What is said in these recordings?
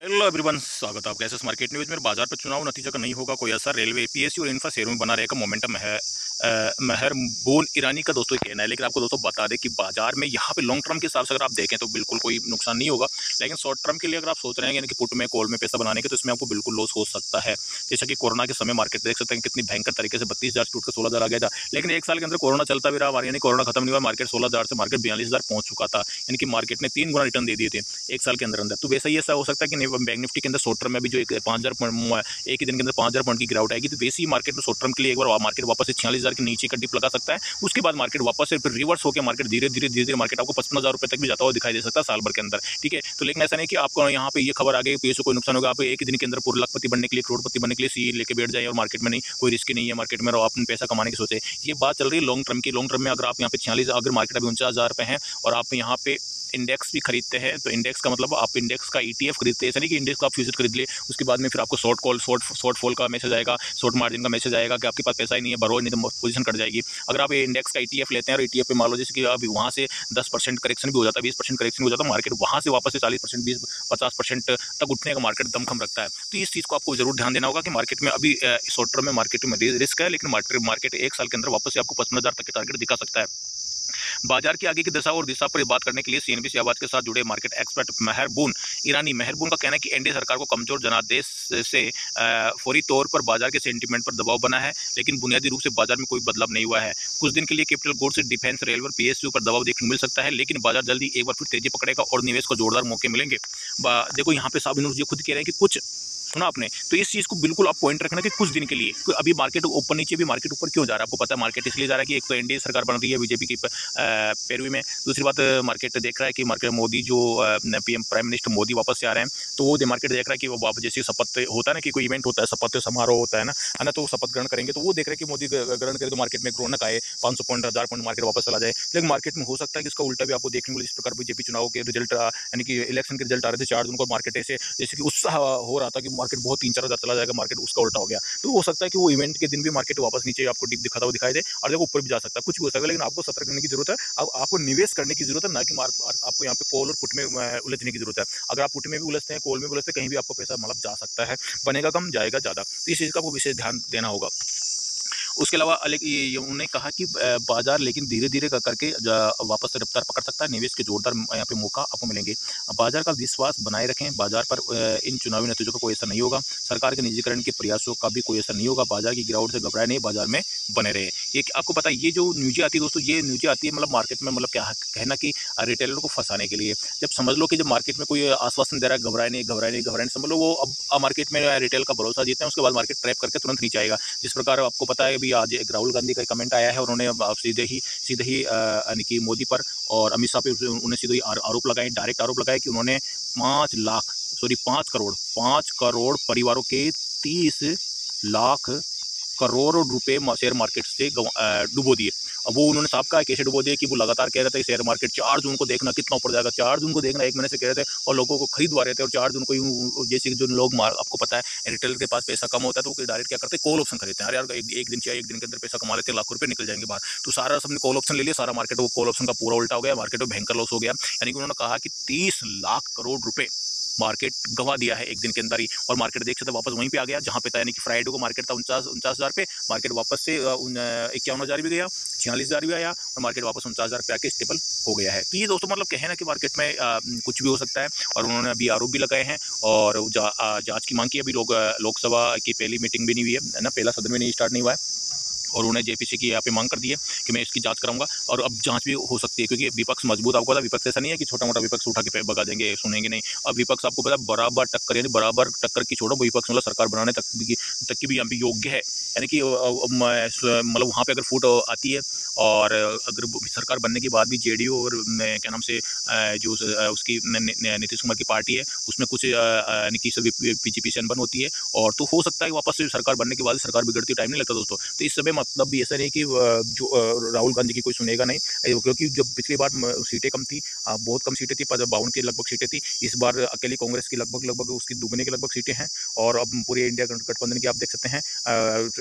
Hello everyone, स्वागत है आपका एसएस मार्केट न्यूज़ में। बाजार पर चुनाव नतीजों का नहीं होगा कोई असर। रेलवे, पीएसयू और इंफ्रा शेयरों में बना रहेगा मोमेंटम है। मेहरबून ईरानी का दोस्तों कहना है, लेकिन आपको दोस्तों बता दें कि बाजार में यहाँ पे लॉन्ग टर्म के हिसाब से अगर आप देखें तो बिल्कुल कोई नुकसान नहीं होगा। लेकिन शॉर्ट टर्म के लिए अगर आप सोच रहे हैं यानी कि पुट में कॉल में पैसा बनाने के, तो इसमें आपको बिल्कुल लॉस हो सकता है। जैसा कि कोरोना के समय मार्केट देख सकते हैं कितनी भयंकर तरीके से 32,000 टूट कर 16,000 आ गया था। लेकिन एक साल के अंदर कोरोना चलता भी रहा, यानी कोरोना खत्म नहीं हुआ, मार्केट 16,000 से मार्केट 42,000 पहुंच चुका था। यानी कि मार्केट ने 3 गुना रिटर्न दे दिए थे एक साल के अंदर अंदर। तो वैसा ही ऐसा हो सकता है कि बैंक निफ्टी के अंदर शॉर्ट टर्म में भी जो एक 5,000 पॉइंट एक ही दिन के अंदर 5,000 पॉइंट की गिरावट आएगी, तो वैसे ही मार्केट में शॉर्ट टर्म के लिए एक बार मार्केट वापस से 46,000 के नीचे का डिप लगा सकता है। उसके बाद मार्केट वापस से फिर रिवर्स होकर मार्केट धीरे धीरे मार्केट आपको 55,000 रुपये तक भी जाता हुआ दिखाई दे सकता है साल भर के अंदर। ठीक है, तो लेकिन ऐसा नहीं कि आपको यहाँ पे ये खबर आ गई पीएसयू कोई नुकसान होगा, आप एक ही दिन के अंदर पूरा लाखपति बनने के लिए, करोड़पति बनने के लिए सी लेके बैठ जाए और मार्केट में नहीं कोई रिस्क नहीं है, मार्केट में आप पैसा कमाने की सोचे। ये बात चल रही है लॉन्ग टर्म की। लॉन्ग टर्म में अगर आप यहाँ पे 46, अगर मार्केट अभी 49,000 पे है और आप यहाँ पे इंडेक्स भी खरीदते हैं, तो इंडेक्स का मतलब आप इंडेक्स का ईटीएफ खरीदते हैं। ऐसा नहीं कि इंडेक्स का आप फ्यूचर खरीद लिए उसके बाद में फिर आपको शॉर्ट फॉल का मैसेज आएगा, शॉर्ट मार्जिन का मैसेज आएगा कि आपके पास पैसा ही नहीं है, भरो नहीं तो पोजीशन कट जाएगी। अगर आप इंडेक्स का ईटीएफ लेते हैं और ईटीएफ पे मान लो जैसे कि अभी वहाँ से 10% करेक्शन भी हो जाता है, 20% करेक्शन भी हो जाता है, मार्केट वहाँ से वापस से 40%, 20-50% तक उठने का मार्केट दमखम रखता है। तो इस चीज़ को आपको जरूर ध्यान देना होगा कि मार्केट में अभी शॉर्ट टर्म में मार्केट में रिस्क है, लेकिन मार्केट एक साल के अंदर वापस से आपको 55,000 तक के टारगेट दिखा सकता है। बाजार की आगे की दशा और दिशा पर बात करने के लिए सीएनबीसी आवाज के साथ जुड़े मार्केट एक्सपर्ट मेहरबून का कहना है कि एनडीए सरकार को कमजोर जनादेश से फौरी तौर पर बाजार के सेंटीमेंट पर दबाव बना है, लेकिन बुनियादी रूप से बाजार में कोई बदलाव नहीं हुआ है। कुछ दिन के लिए capital goods, defence, railway, PSU पर दबाव देखने को मिल सकता है, लेकिन बाजार जल्दी एक बार फिर तेजी पकड़ेगा और निवेश को जोरदार मौके मिलेंगे। देखो यहाँ पे साहब ये खुद कह रहे हैं कि कुछ सुना आपने, तो इस चीज को बिल्कुल आप पॉइंट रखना कि कुछ दिन के लिए अभी मार्केट ऊपर नीचे भी मार्केट ऊपर क्यों जा रहा है आपको पता है। मार्केट इसलिए जा रहा है कि एक तो एनडीए सरकार बन रही है बीजेपी की पैरवी में। दूसरी बात, मार्केट देख रहा है कि मार्केट मोदी जो पीएम प्राइम मिनिस्टर मोदी वापस से आ रहे हैं, तो वो मार्केट देख रहा है कि वो वापस जैसे शपथ होता है ना कि कोई इवेंट होता है, शपथ समारोह होता है ना, तो शपथ ग्रहण करेंगे, तो वो देख रहे हैं कि मोदी ग्रहण करे तो मार्केट में रौनक आए, 500 पॉइंट 1000 पॉइंट मार्केट वापस चला जाए। लेकिन मार्केट में हो सकता है कि इसका उल्टा भी आपको देखने को मिले। इस प्रकार बीजेपी चुनाव के रिजल्ट यानी कि इलेक्शन के रिजल्ट आ रहे थे 4 जून को, मार्केट ऐसे जैसे कि उत्साह हो रहा था कि मार्केट बहुत 3-4 चला जाएगा, मार्केट उसका उल्टा हो गया। तो हो सकता है कि वो इवेंट के दिन भी मार्केट वापस नीचे आपको डिप दिखाता हुआ दिखाई दे और देखो ऊपर भी जा सकता है, कुछ भी हो सकता है। लेकिन आपको सतर्क रहने की जरूरत है। अब आपको निवेश करने की जरूरत है, ना कि आपको यहाँ पे कॉल और पुट में उलझने की जरूरत है। अगर आप पुट में भी उलझते हैं, कॉल में भी उलझते हैं, कहीं भी आपको पैसा मतलब जा सकता है, बनेगा कम जाएगा ज्यादा। तो इस चीज का आपको विशेष ध्यान देना होगा। उसके अलावा उन्होंने कहा कि बाजार लेकिन धीरे धीरे करके वापस से रफ्तार पकड़ सकता है, निवेश के जोरदार यहाँ पे मौका आपको मिलेंगे। बाजार का विश्वास बनाए रखें, बाजार पर इन चुनावी नतीजों का कोई असर नहीं होगा। सरकार के निजीकरण के प्रयासों का भी कोई असर नहीं होगा। बाजार की गिरावट से घबराए नहीं, बाजार में बने रहे। ये आपको पता है, ये जो न्यूज़ें आती है दोस्तों, ये न्यूज़ें आती है मतलब मार्केट में, मतलब क्या कहना कि रिटेलर को फंसाने के लिए। जब समझ लो कि जब मार्केट में कोई आश्वासन दे रहा है घबराए नहीं घबराए नहीं घबराए नहीं, समझ लो वो अब मार्केट में रिटेल का भरोसा जीते हैं, उसके बाद मार्केट ट्रैप करके तुरंत नीचे आएगा। जिस प्रकार आपको पता है अभी आज एक राहुल गांधी का कमेंट आया है, उन्होंने सीधे ही यानी कि मोदी पर और अमित शाह पे उन्होंने सीधे ही आरोप लगाए, डायरेक्ट आरोप लगाए कि उन्होंने 5 करोड़ परिवारों के 30 लाख करोड़ रुपए शेयर मार्केट से डुबो दिए। अब वो उन्होंने साफ कहा कैसे डुबो दिए कि वो लगातार कह रहे थे शेयर मार्केट 4 जून को देखना कितना ऊपर जाएगा, 4 जून को देखना 1 महीने से कह रहे थे और लोगों को खरीदवा रहे थे। और 4 जून को जैसे जो लोग आपको पता है रिटेलर के पास पैसा कम होता है, तो वो डायरेक्ट क्या करते हैं, कॉल ऑप्शन खरीदते हैं। अरे यार एक दिन चाहिए, एक दिन के अंदर पैसा कमा लेते हैं, लाखों रुपए निकल जाएंगे बाहर। तो सारा सबने कॉल ऑप्शन ले लिया, सारा मार्केट वो कॉल ऑप्शन का पूरा उल्टा हो गया, मार्केट में भयंकर लॉस हो गया। यानी कि उन्होंने कहा कि 30 लाख करोड़ रुपए मार्केट गवा दिया है एक दिन के अंदर ही। और मार्केट देख सकते वापस वहीं पे आ गया जहां पे था, यानी कि फ्राइडे को मार्केट था 49,000 पे, मार्केट वापस से 51,000 भी गया, 46,000 भी आया और मार्केट वापस 49,000 पे आके स्टेबल हो गया है। तो ये दोस्तों मतलब कहना कि मार्केट में कुछ भी हो सकता है। और उन्होंने अभी आरोप भी लगाए हैं और जांच की मांग की। अभी लोकसभा की पहली मीटिंग भी नहीं हुई है ना, पहला सदन भी नहीं स्टार्ट नहीं हुआ है और उन्होंने जेपीसी की यहाँ पे मांग कर दी है कि मैं इसकी जांच कराऊंगा। और अब जांच भी हो सकती है क्योंकि विपक्ष मजबूत, आपको पता विपक्ष ऐसा नहीं है कि छोटा मोटा विपक्ष उठा के भगा देंगे, सुनेंगे नहीं। अब विपक्ष आपको पता बराबर टक्कर, यानी बराबर टक्कर की छोड़ो, विपक्ष मतलब सरकार बनाने तक की भी यहाँ पे योग्य है। यानी कि मतलब वहाँ पे अगर फूट आती है और अगर सरकार बनने के बाद भी जेडीयू और क्या नाम से जो उसकी नीतीश कुमार की पार्टी है उसमें कुछ यानी कि बीजेपी से अनबन होती है और तो हो सकता है वापस से सरकार बनने के बाद सरकार बिगड़ती टाइम नहीं लगता दोस्तों। तो इस समय मतलब भी ऐसा नहीं कि जो राहुल गांधी की कोई सुनेगा नहीं, क्योंकि जब पिछली बार सीटें कम थी, बहुत कम सीटें थी, 52 की लगभग सीटें थी। इस बार अकेली कांग्रेस की लगभग लगभग उसकी दुगने के लगभग सीटें हैं, और अब पूरे इंडिया गठबंधन की आप देख सकते हैं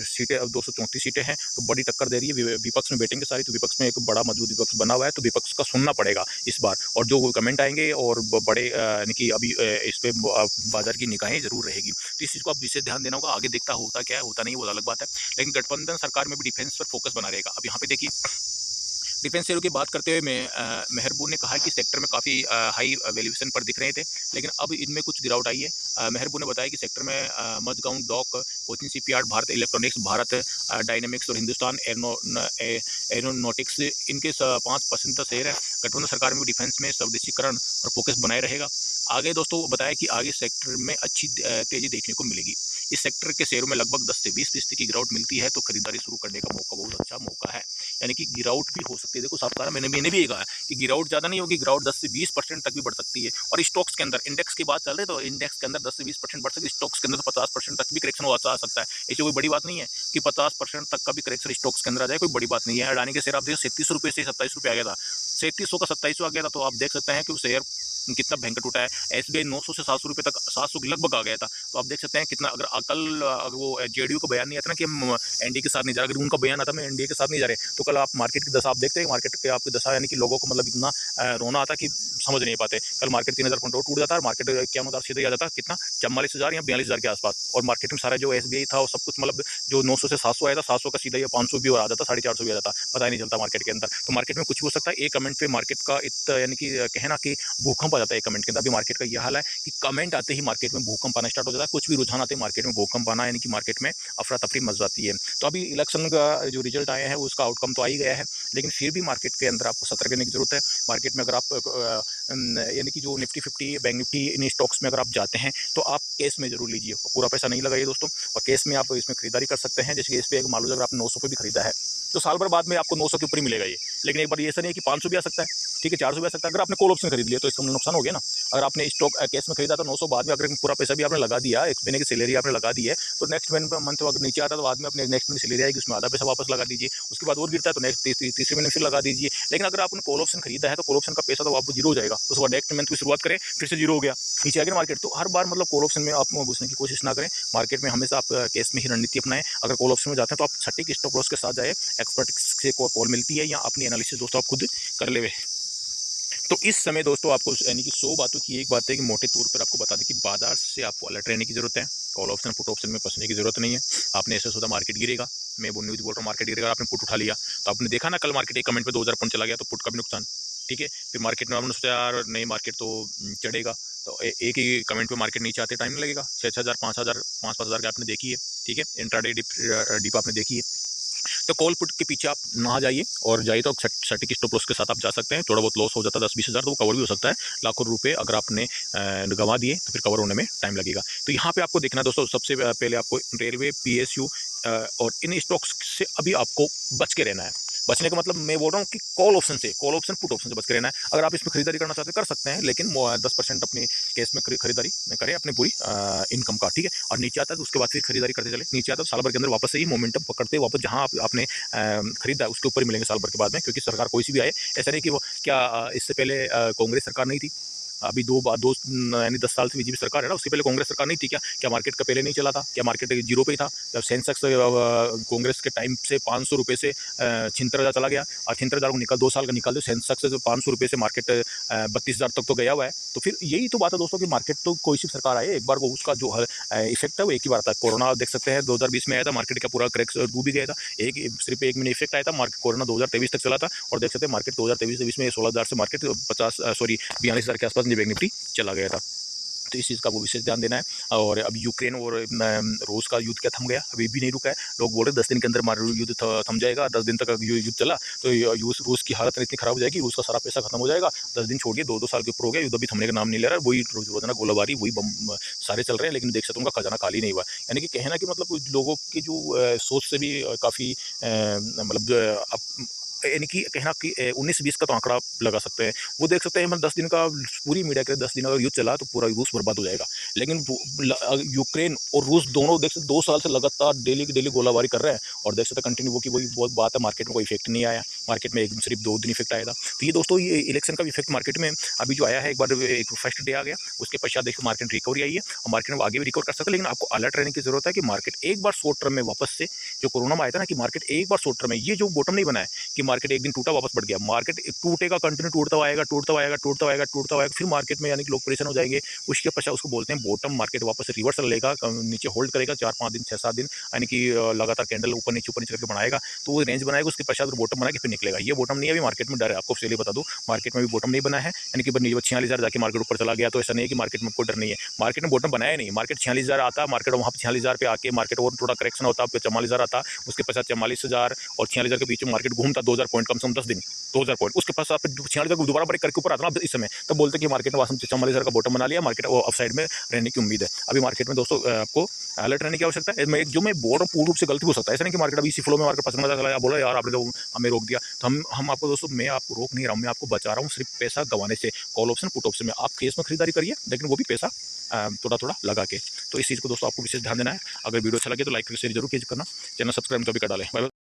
सीटें अब 234 सीटें हैं, तो बड़ी टक्कर दे रही है। विपक्ष में बैठेंगे सारी, तो विपक्ष में एक बड़ा मजबूत विपक्ष बना हुआ है, तो विपक्ष का सुनना पड़ेगा इस बार, और जो कमेंट आएंगे और बड़े यानी कि अभी इस पे बाजार की निगाहें जरूर रहेगी। तो इस चीज़ को आप विशेष ध्यान देना होगा। आगे देखता होता क्या है होता नहीं वो अलग बात है, लेकिन गठबंधन सरकार में भी डिफेंस पर फोकस बना रहेगा। अब यहाँ पे देखिए, डिफेंस शेयरों की बात करते हुए मैं मेहरबून ने कहा कि सेक्टर में काफ़ी हाई वैल्यूएशन पर दिख रहे थे, लेकिन अब इनमें कुछ गिरावट आई है। मेहरबून ने बताया कि सेक्टर में Mazagon Dock, Cochin Shipyard, Bharat Electronics, Bharat Dynamics और हिंदुस्तान एरोनॉटिक्स इनके 5% शेयर है। गठबंधन सरकार में डिफेंस में स्वदेशीकरण और फोकस बनाए रहेगा। आगे दोस्तों बताया कि आगे सेक्टर में अच्छी तेजी देखने को मिलेगी। इस सेक्टर के शेयरों में लगभग 10 से 20% की गिरावट मिलती है, तो खरीदारी शुरू करने का मौका बहुत अच्छा मौका है। यानी कि गिरावट भी हो सकती है। देखो साफ कहा, मैंने भी ये कहा कि गिरावट ज़्यादा नहीं होगी, गिरावट 10 से 20% तक भी बढ़ सकती है। और स्टॉक्स के अंदर इंडेक्स की बात चल रही है, तो इंडेक्स के अंदर 10 से 20% बढ़ सकती है। स्टॉक्स के अंदर तो 50% तक भी करेक्शन हो सकता है। ऐसी कोई बड़ी बात नहीं है कि 50% तक का भी करेक्शन स्टॉक्स के अंदर आ जाए, कोई बड़ी बात नहीं है। अडानी के शेयर आप देखो 37 रुपये से 27 रुपये आ गया था, 3700 का 2700 आ गया था, तो आप देख सकते हैं कि वो शेयर कितना भयंकर उठा है। एसबीआई 900 से 700 रुपये तक, 700 के लगभग आ गया था, तो आप देख सकते हैं कितना। अगर अगर वो जेडीयू का बयान नहीं आता ना कि हम एनडीए के साथ नहीं जा रहे, अगर उनका बयान आता मैं एनडीए के साथ नहीं जा रहे, तो कल आप मार्केट की दशा आप देखते हैं, मार्केट के आपकी दशा यानी कि लोगों को मतलब इतना रोना आता कि समझ नहीं पाते। कल मार्केट 3000 पॉइंट टूट जाता है, और मार्केट 51,000 सीधे आ जाता, कितना 44,000 या 42,000 के आसपास, और मार्केट में सारा जो एसबीआई था वो सब कुछ मतलब जो 900 से 700 आया था, 700 का सीधा या 500 भी और आ जाता, 450 भी आ जाता, पता ही नहीं चलता मार्केट के अंदर। तो मार्केट में कुछ भी हो सकता है। एक कमेंट पे मार्केट का यानी कि कहना कि भूकंप आ जाता है एक कमेंट के अंदर। अभी मार्केट का यह हाल है कि कमेंट आते ही मार्केट में भूकंप आना स्टार्ट हो जाता है, कुछ भी रुझान आते हैं मार्केट में भूकंप आना, यानी कि मार्केट में अफरा तफरी मच जाती है। तो अभी इलेक्शन का जो रिजल्ट आया है उसका आउटकम तो आ ही गया है, लेकिन फिर भी मार्केट के अंदर आपको सतर्क रहने की जरूरत है। मार्केट में अगर आप यानी कि जो निफ्टी 50, बैंक निफ्टी, इन स्टॉक्स में अगर आप जाते हैं तो आप कैश में जरूर लीजिए, पूरा पैसा नहीं लगाइए दोस्तों, और कैश में आप इसमें खरीदारी कर सकते हैं। जैसे कि इस पे एक मान लो अगर आपने 900 पे भी खरीदा है, तो साल भर बाद में आपको 900 के ऊपर ही मिलेगा ये, लेकिन एक बार ये ऐसा नहीं है कि 500 भी आ सकता है, ठीक है, 400 भी आ सकता है। अगर आपने कॉल ऑप्शन खरीद लिया तो इसका नुकसान हो गया ना। अगर आपने स्टॉक कैश में खरीदा तो 900, बाद में अगर पूरा पैसा भी आपने लगा दिया, एक महीने की सैलरी आपने लगा दी है, तो नेक्स्ट मंथ अगर नीचे आता है तो बाद में अपने नेक्स्ट महीने सैलरी आएगी, उसमें आधा पैसा वापस लगा दीजिए, उसके बाद और गिरता है तो नेक्स्ट तीसरे महीने फिर लगा दीजिए। लेकिन अगर आपने कॉल ऑप्शन खरीदा है तो कॉल ऑप्शन का पैसा तो आपको जीरो हो जाएगा, उसके बाद नेक्स्ट मंथ की शुरुआत करें फिर से जीरो हो गया, नीचे आ गया मार्केट। तो हर बार मतलब कॉल ऑप्शन में आप घुसने की कोशिश ना करें, मार्केट में हमेशा आप कैश में ही रणनीति अपनाएं। अगर कॉल ऑप्शन में जाते हैं तो आप सटीक स्टॉप लॉस के साथ जाए, एक्सपर्ट से कॉल मिलती है या अपनी एनालिसिस दोस्तों आप खुद कर ले। तो इस समय दोस्तों आपको यानी कि 100 बातों की एक बात है कि मोटे तौर पर आपको बता दें कि बाजार से आपको अलर्ट रहने की जरूरत है। कॉल ऑप्शन पुट ऑप्शन में फंसने की जरूरत नहीं है। आपने ऐसे सोचा मार्केट गिरेगा, मैं वो न्यूज़ बोल रहा हूँ मार्केट गिरेगा, आपने पुट उठा लिया, तो आपने देखा ना कल मार्केट एक कमेंट पे 2000 पॉइंट चला गया, तो पुट का भी नुकसान, ठीक है। फिर मार्केट में आपने सोचा यार नहीं मार्केट तो चढ़ेगा, तो एक ही कमेंट पे मार्केट नीचे आते टाइम लगेगा। 6,000 5,000 5,000 का आपने देखी है, ठीक है, इंट्राडे डिप आपने देखी है। तो कॉल पुट के पीछे आप ना जाइए, और जाइए तो सटीक स्टॉप लॉस के साथ आप जा सकते हैं। थोड़ा बहुत लॉस हो जाता है 10-20 हज़ार, तो वो कवर भी हो सकता है। लाखों रुपए अगर आपने गंवा दिए तो फिर कवर होने में टाइम लगेगा। तो यहाँ पे आपको देखना दोस्तों, सबसे पहले आपको रेलवे, पीएसयू और इन स्टॉक्स से अभी आपको बच के रहना है। बचने का मतलब मैं बोल रहा हूँ कि कॉल ऑप्शन से, कॉल ऑप्शन पुट ऑप्शन से बच के रहना है। अगर आप इसमें खरीदारी करना चाहते हैं कर सकते हैं, लेकिन 10% अपनी केस में खरीदारी करें अपनी पूरी इनकम का, ठीक है। और नीचे आता है तो उसके बाद फिर खरीदारी करते चले, नीचे आता है तो साल भर के अंदर वापस से ही मोमेंटम पकड़ते वापस जहाँ आपने खरीदा उसके ऊपर ही मिलेंगे साल भर के बाद में, क्योंकि सरकार कोई सी भी आए, ऐसा नहीं कि वो क्या इससे पहले कांग्रेस सरकार नहीं थी, अभी दो यानी 10 साल से बीजेपी सरकार है ना, उसके पहले कांग्रेस सरकार नहीं थी क्या? क्या मार्केट का पहले नहीं चला था? क्या मार्केट जीरो पे ही था? जब सेंसेक्स कांग्रेस के टाइम से 500 रुपये से 76,000 चला गया, और 76,000 को निकल 2 साल का निकाल दो, सेंसेक्स से 500 रुपये से मार्केट 32,000 तक तो गया हुआ है। तो फिर यही तो बात है दोस्तों कि मार्केट तो कोई सी सरकार आए एक बार को उसका जो इफेक्ट है वो एक ही बार आता है। कोरोना देख सकते हैं 2020 में आया था, मार्केट का पूरा क्रैक्स डूब ही गया था, सिर्फ एक महीने इफेक्ट आया था, मार्केट कोरोना 2023 तक चला था, और देख सकते हैं मार्केट 2023 में 16,000 से मार्केट 42,000 के आसपास बैंक निफ्टी चला गया था। तो इस चीज़ का वो विशेष ध्यान देना है। और अब यूक्रेन और रूस का युद्ध क्या थम गया? अभी भी नहीं रुका है। लोग बोल रहे 10 दिन के अंदर हमारा युद्ध थम जाएगा, 10 दिन तक युद्ध चला तो रूस की हालत इतनी खराब हो जाएगी, रूस का सारा पैसा खत्म हो जाएगा। 10 दिन छोड़िए, 2-2 साल के ऊपर हो गया, युद्ध अभी थमने का नाम नहीं ले रहा है। वही रोजाना गोलाबारी, वही बम सारे चल रहे हैं, लेकिन देख सकते उनका खजाना खाली नहीं हुआ। यानी कि कहना कि मतलब लोगों की जो सोच से भी काफ़ी मतलब यानी कि कहना कि 19-20 का तो आंकड़ा लगा सकते हैं। वो देख सकते हैं मतलब 10 दिन का पूरी मीडिया के 10 दिन अगर युद्ध चला तो पूरा रूस बर्बाद हो जाएगा। लेकिन यूक्रेन और रूस दोनों देख सकते 2 साल से लगातार डेली की डेली गोलाबारी कर रहे हैं और देख सकते कंटिन्यू वो की वही बहुत बात है, मार्केट में कोई इफेक्ट नहीं आया। मार्केट में एक सिर्फ 2 दिन इफेक्ट आया था। तो ये दोस्तों ये इलेक्शन का इफेक्ट मार्केट में अभी जो आया है, एक बार एक फर्स्ट डे आ गया, उसके पश्चात देखिए मार्केट रिकवरी आई है और मार्केट में आगे भी रिकवर कर सकता है। लेकिन आपको अलर्ट रहने की जरूरत है कि मार्केट एक बार शॉर्ट टर्म में वापस से जो कोरोना में आया था ना कि मार्केट एक बार शॉर्ट टर्म में ये जो बॉटम नहीं बना है कि मार्केट एक दिन टूटा वापस बढ़ गया, मार्केट टूटेगा, कंटिन्यू टूटता आएगा, टूटता आएगा, टूटता आएगा, टूटता आएगा, फिर मार्केट में यानी कि लोग परेशान हो जाएंगे। उसके पश्चात उसको बोलते हैं बॉटम, मार्केट वापस से रिवर्सल लेगा, नीचे होल्ड करेगा 4-5 दिन 6-7 दिन, यानी कि लगातार कैंडल ऊपर नीचे करके बनाएगा, तो वो रेंज बनाएगा, उसके पश्चात बॉटम बना के फिर निकलेगा। ये बॉटम नहीं है, अभी मार्केट में डर है, आपको चलिए बता दूं, मार्केट में भी बॉटम नहीं बना है, यानी कि 46,000 जाके मार्केट ऊपर चला गया, तो ऐसा नहीं है कि मार्केट में कोई डर नहीं है। मार्केट में बॉटम बनाया नहीं, मार्केट 46,000 आता, मार्केट वहाँ पे 46,000 पे आके मार्केट और थोड़ा करेक्शन होता, आपको 44,000 आता, उसके पश्चात 44,000 और 46,000 के बीच में मार्केट घूमता 2,000 पॉइंट, कम से कम 10 दिन 2,000 पॉइंट, उसके पास आप 46,000 को दोबारा ब्रेक करके ऊपर आता ना इस समय, तब बोलते हैं कि मार्केट ने वास्तव में 44,000 का बॉटम बना लिया, मार्केट वो अप साइड में रहने की उम्मीद है। अभी मार्केट में दोस्तों आपको अलर्ट रहने की आवश्यकता है। मैं जो मैं बोल रहा हूँ पूर्ण रूप से गलती हो सकता है, ऐसा नहीं कि मार्केट अभी इसी फ्लो में मार्केट पसंद चला बोला यार आपने तो हमें रोक दिया, तो हम आपको दोस्तों, मैं आपको रोक नहीं रहा हूँ, मैं आपको बचा रहा हूँ सिर्फ पैसा गंवाने से। कॉल ऑप्शन पुट ऑप्शन में आप केस में खरीदारी करिए, लेकिन वो भी पैसा थोड़ा थोड़ा लगा के। तो इस चीज़ को दोस्तों आपको विशेष ध्यान देना है। अगर वीडियो अच्छा लगे तो लाइक शेयर जरूर कीजिए करना, चैनल सब्सक्राइब तो भी कर डालें। Bye bye.